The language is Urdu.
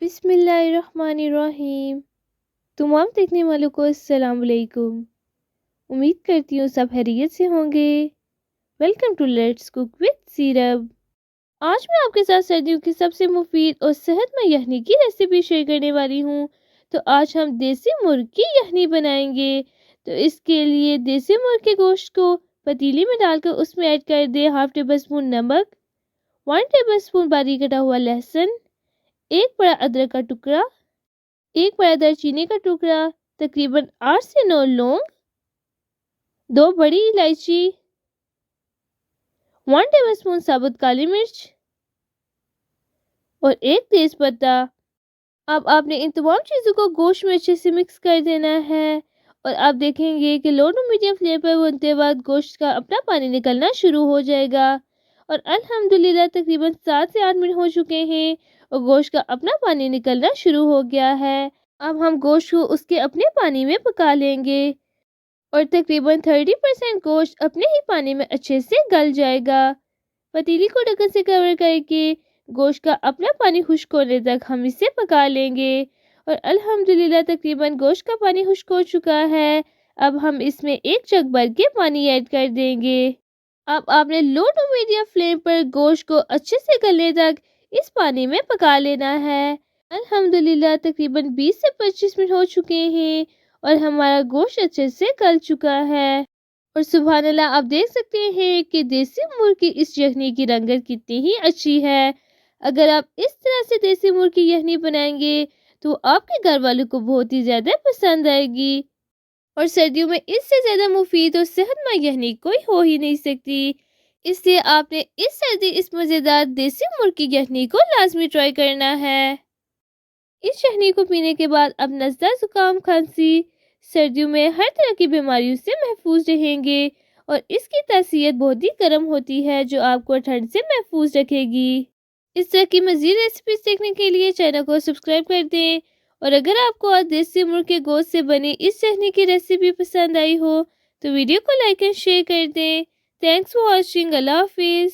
بسم اللہ الرحمن الرحیم۔ تمام دیکھنے والوں کو السلام علیکم۔ امید کرتی ہوں سب خیریت سے ہوں گے۔ Welcome to let's cook with سیرب۔ آج میں آپ کے ساتھ سردیوں کی سب سے مفید اور صحت مند یخنی کی ریسیپی شیئر کرنے والی ہوں۔ تو آج ہم دیسی مرغ کی یخنی بنائیں گے۔ تو اس کے لیے دیسی مرغ کے گوشت کو پتیلی میں ڈال کر اس میں ایڈ کر دیں ½ ٹیبل اسپون نمک، 1 ٹیبل اسپون باریک کٹا ہوا لہسن، ایک بڑا ادرک کا ٹکڑا، ایک بڑا دار چینی کا ٹکڑا، تقریباً 8 سے 9 لونگ، 2 بڑی الائچی، 1 ٹیبل اسپون ثابت کالی مرچ اور ایک تیز پتہ۔ اب آپ نے ان تمام چیزوں کو گوشت میں اچھے سے مکس کر دینا ہے اور آپ دیکھیں گے کہ لو ٹو میڈیم فلیم پر بھونتے وقت گوشت کا اپنا پانی نکلنا شروع ہو جائے گا اور الحمدللہ تقریباً 7 سے 8 منٹ ہو چکے ہیں اور گوشت کا اپنا پانی نکلنا شروع ہو گیا ہے۔ اب ہم گوشت کو اس کے اپنے پانی میں پکا لیں گے اور تقریباً 30% گوشت اپنے ہی پانی میں اچھے سے گل جائے گا۔ پتیلی کو ڈھکن سے کور کر کے گوشت کا اپنا پانی خشک ہونے تک ہم اسے پکا لیں گے اور الحمدللہ تقریباً گوشت کا پانی خشک ہو چکا ہے۔ اب ہم اس میں ایک جگ بھر کے پانی ایڈ کر دیں گے۔ اب آپ نے لو ٹو میڈیم فلیم پر گوشت کو اچھے سے گلنے تک اس پانی میں پکا لینا ہے۔ الحمدللہ تقریباً 20 سے 25 منٹ ہو چکے ہیں اور ہمارا گوشت اچھے سے گل چکا ہے اور سبحان اللہ آپ دیکھ سکتے ہیں کہ دیسی مرغ کی اس یخنی کی رنگت کتنی ہی اچھی ہے۔ اگر آپ اس طرح سے دیسی مرغ کی یخنی بنائیں گے تو آپ کے گھر والوں کو بہت ہی زیادہ پسند آئے گی اور سردیوں میں اس سے زیادہ مفید اور صحت مند یخنی کوئی ہو ہی نہیں سکتی۔ اس لیے آپ نے اس سردی اس مزیدار دیسی مرغ کی یخنی کو لازمی ٹرائی کرنا ہے۔ اس یخنی کو پینے کے بعد اب نزلہ، زکام، کھانسی سردیوں میں ہر طرح کی بیماریوں سے محفوظ رہیں گے اور اس کی تاثیر بہت ہی گرم ہوتی ہے جو آپ کو ٹھنڈ سے محفوظ رکھے گی۔ اس طرح کی مزید ریسیپیز دیکھنے کے لیے چینل کو سبسکرائب کر دیں اور اگر آپ کو آج دیسی مرغ کے گوشت سے بنی اس یخنی کی ریسیپی پسند آئی ہو تو ویڈیو کو لائک اور شیئر کر دیں۔ Thanks for watching. اللہ حافظ۔